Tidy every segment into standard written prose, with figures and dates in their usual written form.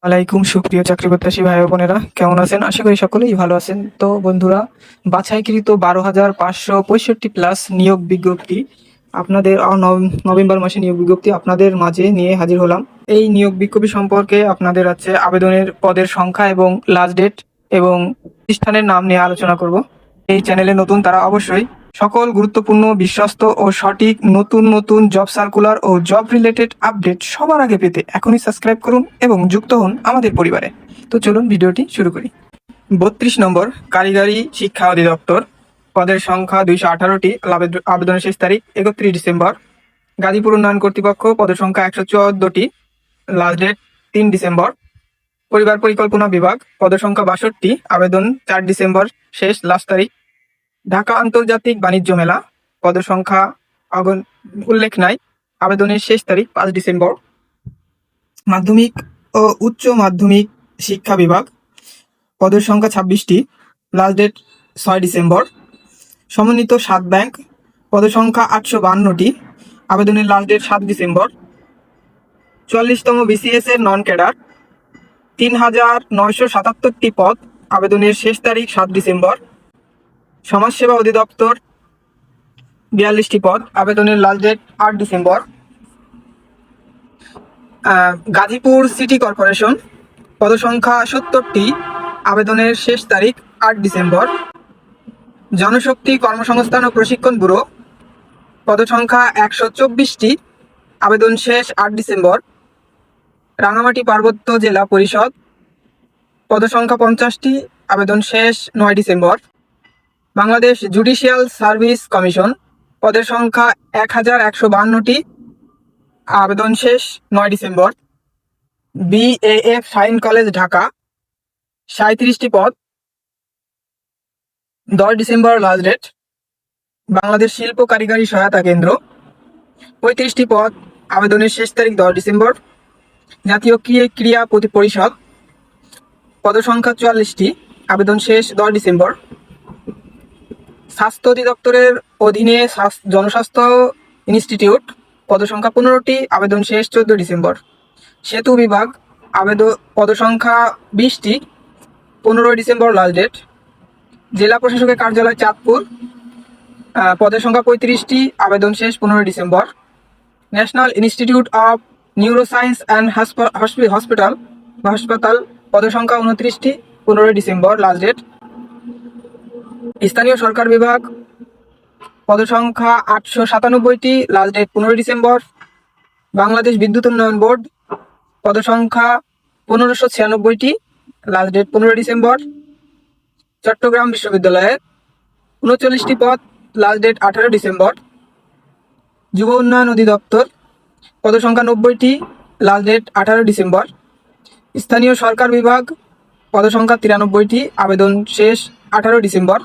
আলাইকুম সুপ্রিয় চাকরি প্রত্যাশী ভাই ও বোনেরা, কেমন আছেন? আশা করি সকলেই ভালো আছেন। তো বন্ধুরা, বাছাইকৃত 12,565 প্লাস নিয়োগ বিজ্ঞপ্তি আপনাদের নভেম্বর মাসে নিয়োগ বিজ্ঞপ্তি আপনাদের মাঝে নিয়ে হাজির হলাম। এই নিয়োগ বিজ্ঞপ্তি সম্পর্কে আপনাদের আছে আবেদনের পদের সংখ্যা এবং লাস্ট ডেট এবং প্রতিষ্ঠানের নাম নিয়ে আলোচনা করব। এই চ্যানেলে নতুন তারা অবশ্যই সকল গুরুত্বপূর্ণ, বিশ্বস্ত ও সঠিক নতুন নতুন জব সার্কুলার ও জব রিলেটেড আপডেট সবার আগে পেতে এখনই সাবস্ক্রাইব করুন এবং যুক্ত হন আমাদের পরিবারে। তো চলুন ভিডিওটি শুরু করি। 32 নম্বর কারিগরি শিক্ষা অধিদপ্তর, পদের সংখ্যা 218টি, আবেদনের শেষ তারিখ 31 ডিসেম্বর। গাজীপুর উন্নয়ন কর্তৃপক্ষ, পদের সংখ্যা 114টি, লাস্ট ডেট 3 ডিসেম্বর। পরিবার পরিকল্পনা বিভাগ, পদের সংখ্যা 62, আবেদন 4 ডিসেম্বর, শেষ লাস্ট তারিখ। ঢাকা আন্তর্জাতিক বাণিজ্য মেলা, পদের সংখ্যা উল্লেখ নাই, আবেদনের শেষ তারিখ 5 ডিসেম্বর। মাধ্যমিক ও উচ্চ মাধ্যমিক শিক্ষা বিভাগ, পদের সংখ্যা 26টি, লাস্ট ডেট 6 ডিসেম্বর। সমন্বিত 7 ব্যাংক, পদের সংখ্যা 852টি, আবেদনের লাস্ট ডেট 7 ডিসেম্বর। 44তম বিসিএস এর নন ক্যাডার, 3,977টি পদ, আবেদনের শেষ তারিখ 7 ডিসেম্বর। সমাজসেবা অধিদপ্তর, 42টি পদ, আবেদনের last date 8 December. Gazipur city corporation, পদসংখ্যা 70টি, আবেদনের শেষ তারিখ 8 ডিসেম্বর। জনশক্তি কর্মসংস্থান ও প্রশিক্ষণ ব্যুরো, পদসংখ্যা 124টি, আবেদন শেষ 8 ডিসেম্বর। রাঙামাটি পার্বত্য জেলা পরিষদ, পদসংখ্যা 50টি, আবেদন শেষ 9 ডিসেম্বর। বাংলাদেশ জুডিশিয়াল সার্ভিস কমিশন, পদের সংখ্যা 1152টি, আবেদন শেষ 9 ডিসেম্বর। বিএএফ শাইন কলেজ ঢাকা, 37টি পদ, 10 ডিসেম্বর লাস্ট ডেট। বাংলাদেশ শিল্প কারিগরি সহায়তা কেন্দ্র, 35টি পদ, আবেদনের শেষ তারিখ 10 ডিসেম্বর। জাতীয় ক্রীড়া পরিষদ, পদসংখ্যা 44টি, আবেদন শেষ 10 ডিসেম্বর। স্বাস্থ্য অধিদপ্তরের অধীনে জনস্বাস্থ্য ইনস্টিটিউট, পদসংখ্যা 15টি, আবেদন শেষ 14 ডিসেম্বর। সেতু বিভাগ, পদসংখ্যা 20টি, 15 ডিসেম্বর লাস্ট ডেট। জেলা প্রশাসকের কার্যালয় চাঁদপুর, পদের সংখ্যা 35টি, আবেদন শেষ 15 December. National institute of neuroscience and হাসপাতাল, পদের সংখ্যা 29টি, 15 ডিসেম্বর লাস্ট ডেট। স্থানীয় সরকার বিভাগ, পদসংখ্যা 897টি, লাস্ট ডেট 15 ডিসেম্বর। বাংলাদেশ বিদ্যুৎ উন্নয়ন বোর্ড, পদসংখ্যা 1596টি, লাস্ট ডেট 15 ডিসেম্বর। চট্টগ্রাম বিশ্ববিদ্যালয়ের 39টি পদ, লাস্ট ডেট 18 ডিসেম্বর। যুব উন্নয়ন অধিদপ্তর, পদসংখ্যা 90টি, লাস্ট ডেট 18 ডিসেম্বর। স্থানীয় সরকার বিভাগ, পদসংখ্যা 93টি, আবেদন শেষ 18 December.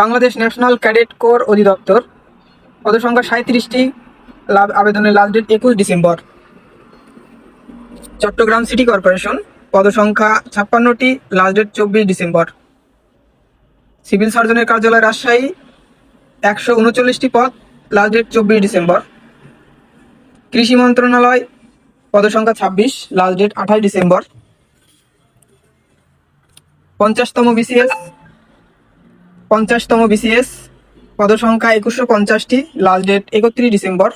Bangladesh national cadet corps অধিদপ্তর, পদসংখ্যা 37টি, আবেদনের last date 21 December. Chittagong city corporation, পদসংখ্যা 56টি, লাস্ট ডেট 24 ডিসেম্বর। সিভিল সার্জনের কার্যালয় রাজশাহী, 139টি পদ, লাস্ট ডেট 24 ডিসেম্বর। কৃষি মন্ত্রণালয়, পদসংখ্যা 26, লাস্ট ডেট 28 ডিসেম্বর। 50তম বিসিএস, পদসংখ্যা 2150টি, লাস্ট ডেট 31 ডিসেম্বর।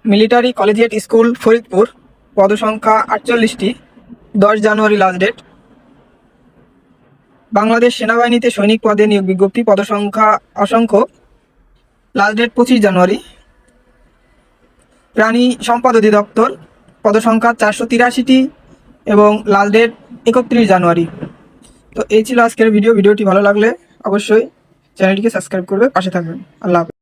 মিলিটারি কলেজিয়েট স্কুল ফরিদপুর, পদসংখ্যা 48টি, 10 জানুয়ারি লাস্ট ডেট। বাংলাদেশ সেনাবাহিনীতে সৈনিক পদে নিয়োগ বিজ্ঞপ্তি, পদসংখ্যা অসংখ্য, লাস্ট ডেট 25 জানুয়ারি। প্রাণী সম্পদ অধিদপ্তর, পদসংখ্যা 483টি এবং লাস্ট ডেট 31 জানুয়ারি। তো এই ছিল আজকের ভিডিওটি ভালো লাগলে অবশ্যই চ্যানেলটিকে সাবস্ক্রাইব করবে, পাশে থাকবেন। আল্লাহ হাফেজ।